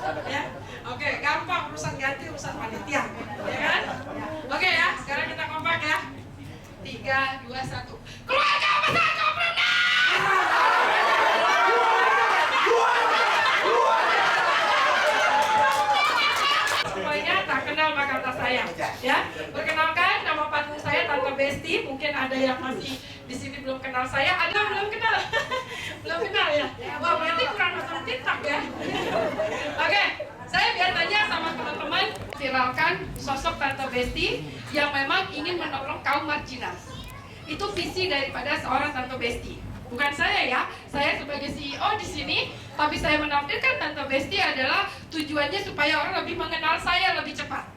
Ya, oke, gampang urusan ganti urusan panitia, ya kan? Oke ya, sekarang kita kompak ya. 3, 2, 1. Keluarga besar Kompromnas! Semuanya tak kenal maka tak sayang, ya. Perkenalkan, nama panggung saya Tante Besti. Mungkin ada yang masih di sini belum kenal saya, ada yang belum kenal, belum kenal ya. Wah, berarti kurang nonton TikTok ya. Oke, saya biar tanya sama teman-teman viralkan sosok Tante Besti yang memang ingin menolong kaum marginal. Itu visi daripada seorang Tante Besti. Bukan saya ya, saya sebagai CEO di sini, tapi saya menampilkan Tante Besti adalah tujuannya supaya orang lebih mengenal saya lebih cepat.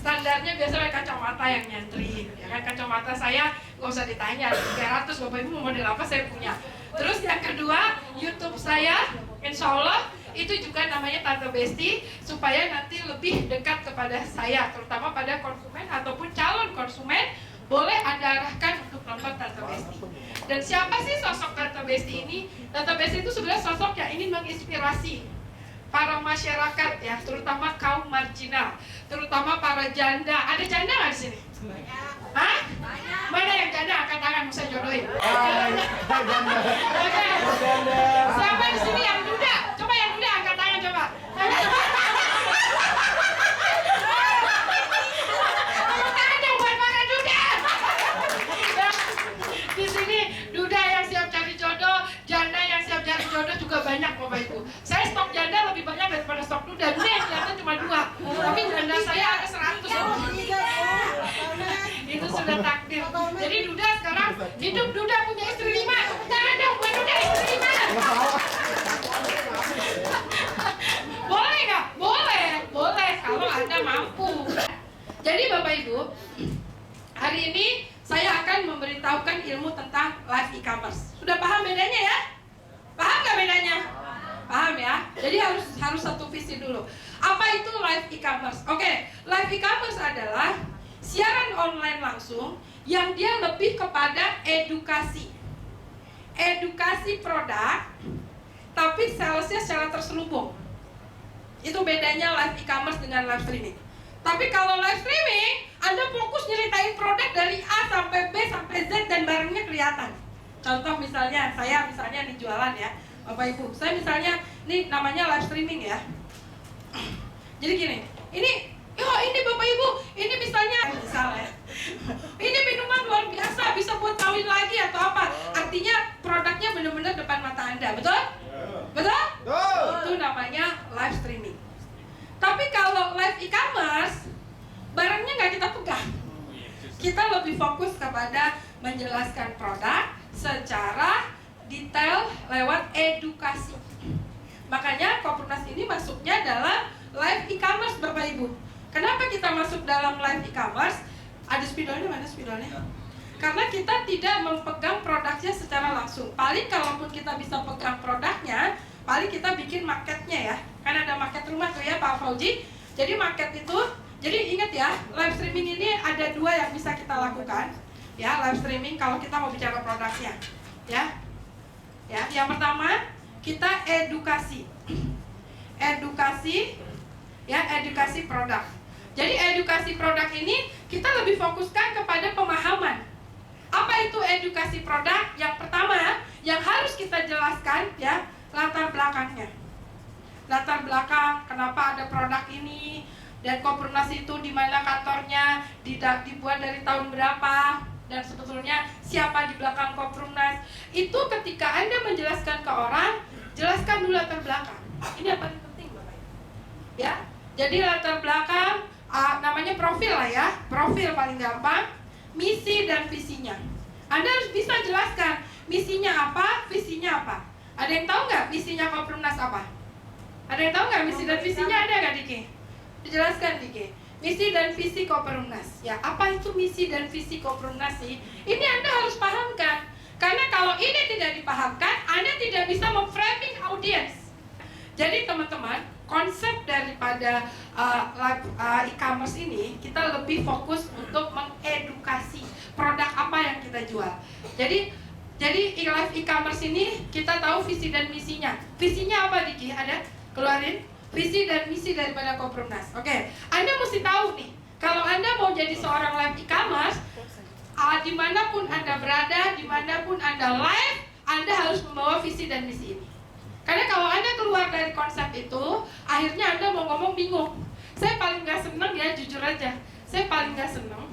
Standarnya biasanya kacamata yang nyantri, ya kan? Kacamata saya nggak usah ditanya, 300 Bapak Ibu mau model apa saya punya. Terus yang kedua, YouTube saya, insya Allah itu juga namanya Tante Besti, supaya nanti lebih dekat kepada saya, terutama pada konsumen ataupun calon konsumen, boleh Anda arahkan untuk nonton Tante Besti. Dan siapa sih sosok Tante Besti ini? Tante Besti itu sebenarnya sosok yang ingin menginspirasi para masyarakat ya, terutama kaum marginal, terutama para janda. Ada janda nggak di sini? Banyak. Hah? Banyak. Mana yang janda? Angkat tangan, mau saya jodohin. Janda. Oke. Siapa di sini yang duda? Coba yang duda angkat tangan coba. Tepuk tangan dong buat para duda. Di sini duda yang siap cari jodoh, janda yang siap cari jodoh juga banyak Bapak Ibu. Saya stok janda lebih banyak daripada stok duda. Duda yang kelihatan cuma 2, tapi janda saya ada 100. Itu sudah takdir. Jadi duda sekarang hidup duda punya istri 5. Tepuk tangan dong buat duda istri 5. Boleh nggak? Boleh, boleh kalau Anda mampu. Jadi Bapak Ibu, hari ini saya akan memberitahukan ilmu tentang live e-commerce. Sudah paham bedanya ya? Paham nggak bedanya? Paham ya? Jadi harus satu visi dulu. Apa itu live e-commerce? Oke, live e-commerce adalah siaran online langsung yang dia lebih kepada edukasi. Edukasi produk, tapi salesnya secara terselubung. Itu bedanya live e-commerce dengan live streaming. Tapi kalau live streaming, Anda fokus nyeritain produk dari A sampai B sampai Z dan barangnya kelihatan. Contoh misalnya, saya misalnya nih jualan ya, Bapak Ibu. Saya misalnya, nih namanya live streaming ya. Jadi gini, ini Bapak Ibu, ini misalnya ini minuman luar biasa, bisa buat kawin lagi atau apa. Artinya produknya benar-benar depan mata Anda, betul? Betul? Itu namanya live streaming. Tapi kalau live e-commerce, barangnya nggak kita pegang. Kita lebih fokus kepada menjelaskan produk secara detail lewat edukasi. Makanya Kompromnas ini masuknya dalam live e-commerce Bapak Ibu. Kenapa kita masuk dalam live e-commerce? Ada spidolnya, mana spidolnya? Karena kita tidak memegang produknya secara langsung. Paling kalaupun kita bisa pegang produknya, paling kita bikin marketnya ya. Kan ada market rumah tuh ya Pak Fauji. Jadi market itu, jadi ingat ya, live streaming ini ada 2 yang bisa kita lakukan. Ya, live streaming kalau kita mau bicara produknya. Ya, yang pertama kita edukasi. Edukasi produk. Jadi edukasi produk ini kita lebih fokuskan kepada pemahaman. Apa itu edukasi produk? Yang pertama, yang harus kita jelaskan ya, latar belakangnya. Latar belakang kenapa ada produk ini, dan Kompromnas itu di mana kantornya, dibuat dari tahun berapa, dan sebetulnya siapa di belakang Kompromnas. Itu ketika Anda menjelaskan ke orang, jelaskan dulu latar belakang. Ini yang paling penting Bapak Ibu. Ya. Jadi latar belakang namanya profil lah ya. Profil paling gampang, misi dan visinya. Anda harus bisa jelaskan misinya apa, visinya apa. Ada yang tahu nggak misinya Kompromnas apa? Ada yang tahu nggak misi dan visinya, ada nggak Diki? Dijelaskan Diki. Misi dan visi Kompromnas. Ya, apa itu misi dan visi Kompromnas sih? Ini Anda harus pahamkan. Karena kalau ini tidak dipahamkan, Anda tidak bisa memframing audience. Jadi teman-teman, konsep daripada e-commerce ini, kita lebih fokus untuk mengedukasi produk apa yang kita jual. Jadi live e-commerce ini kita tahu visi dan misinya. Visinya apa Diki? Ada? Keluarin. visi dan misi daripada Koprumnas. Oke, Anda mesti tahu nih, kalau Anda mau jadi seorang live e-commerce, dimanapun Anda berada, dimanapun Anda live, Anda harus membawa visi dan misi ini. Karena kalau Anda keluar dari konsep itu, akhirnya Anda mau ngomong bingung. Saya paling gak seneng ya, jujur aja, saya paling gak seneng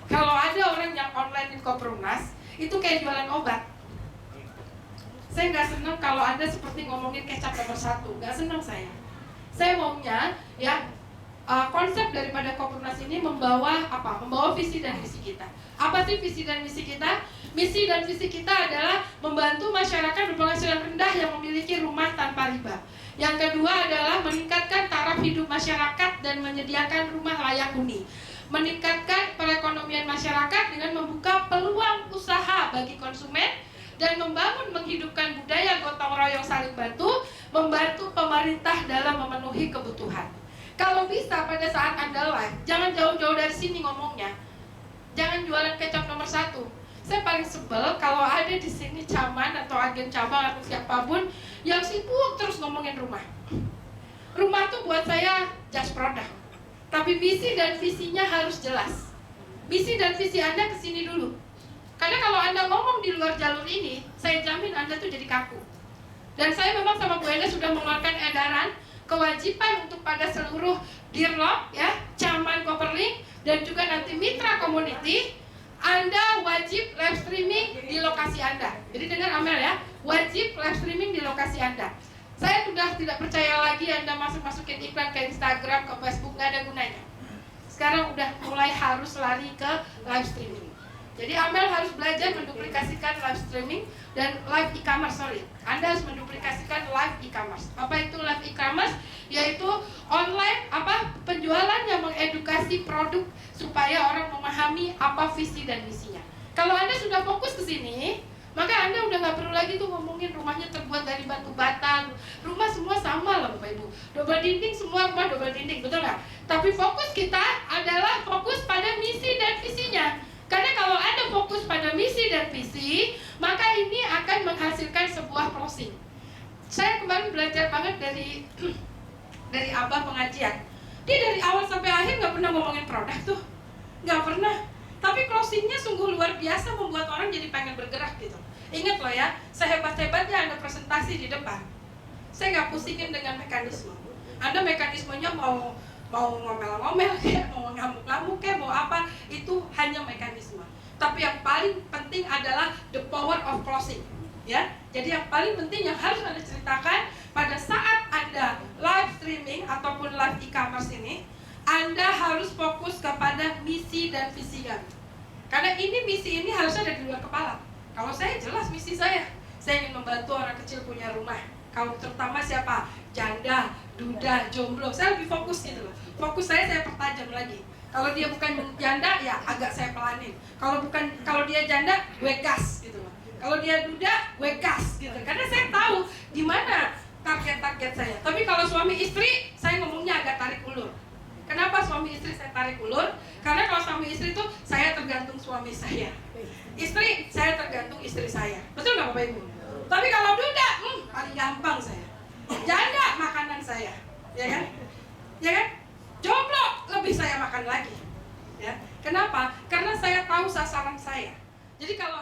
kalau ada orang yang online di Koprumnas itu kayak jualan obat. Saya nggak senang kalau Anda seperti ngomongin kecap nomor 1, nggak senang saya. Saya maunya ya konsep daripada Koprumnas ini membawa apa? Membawa visi dan misi kita. Apa sih visi dan misi kita? Misi dan visi kita adalah membantu masyarakat berpenghasilan rendah yang memiliki rumah tanpa riba. Yang kedua adalah meningkatkan taraf hidup masyarakat dan menyediakan rumah layak huni. Meningkatkan perekonomian masyarakat dengan membuka peluang usaha bagi konsumen dan membangun menghidupkan budaya gotong royong saling bantu, membantu pemerintah dalam memenuhi kebutuhan. Kalau bisa pada saat Anda live, jangan jauh-jauh dari sini ngomongnya. Jangan jualan kecap nomor 1. Saya paling sebel kalau ada di sini caman atau agen cabang atau siapapun yang sibuk terus ngomongin rumah. Rumah tuh buat saya just product. Tapi misi dan visinya harus jelas. Misi dan visi Anda ke sini dulu. Karena kalau Anda ngomong di luar jalur ini, saya jamin Anda tuh jadi kaku. Dan saya memang sama Bu Enda sudah mengeluarkan edaran kewajiban untuk pada seluruh dirlok ya, caman Koperling dan juga nanti mitra community, Anda wajib live streaming di lokasi Anda. Jadi dengar Amel ya, wajib live streaming di lokasi Anda. Saya sudah tidak percaya lagi Anda masukin iklan ke Instagram, ke Facebook, nggak ada gunanya. Sekarang udah mulai harus lari ke live streaming. Jadi Amel harus belajar menduplikasikan live streaming dan live e-commerce, Anda harus menduplikasikan live e-commerce. Apa itu live e-commerce? Yaitu online penjualan yang mengedukasi produk supaya orang memahami apa visi dan misinya. Kalau Anda sudah fokus ke sini, maka Anda udah nggak perlu lagi tuh ngomongin rumahnya terbuat dari batu bata. Rumah semua sama lah Bapak Ibu. Double dinding, semua rumah double dinding, betul nggak? Tapi fokus kita adalah fokus pada misi dan visinya. Karena kalau Anda fokus pada misi dan visi, maka ini akan menghasilkan sebuah closing. Saya kemarin belajar banget dari Abah pengajian. Dia dari awal sampai akhir nggak pernah ngomongin produk tuh, nggak pernah. Tapi closingnya sungguh luar biasa, membuat orang jadi pengen bergerak gitu. Ingat loh ya, sehebat-hebatnya Anda presentasi di depan, saya nggak pusingin dengan mekanisme. Anda mekanismenya mau ngomel-ngomel kayak, mau ngamuk-ngamuk kayak, mau apa, itu hanya mekanisme. Tapi yang paling penting adalah the power of closing. Ya, jadi yang paling penting yang harus Anda ceritakan pada saat Anda live streaming ataupun live e-commerce ini, Anda harus fokus kepada misi dan visi kami. Karena ini misi ini harus ada di luar kepala. Kalau saya jelas misi saya ingin membantu orang kecil punya rumah. Kalau terutama siapa? Janda, duda, jomblo. Saya lebih fokus gitu loh. Fokus saya pertajam lagi. Kalau dia bukan janda ya agak saya pelanin. Kalau dia janda, gue gas gitu loh. Kalau dia duda, gue gas gitu. Karena saya tahu di mana target-target saya. Tapi kalau suami istri, saya ngomongnya agak tarik ulur. Kenapa suami istri saya tarik ulur? Karena kalau suami istri itu saya tergantung suami saya. Istri, saya tergantung istri saya. Betul nggak Bapak Ibu? Tapi kalau duda, paling gampang saya. Janda, makanan saya. Ya kan? Ya kan? Jomblo, lebih saya makan lagi. Ya. Kenapa? Karena saya tahu sasaran saya. Jadi kalau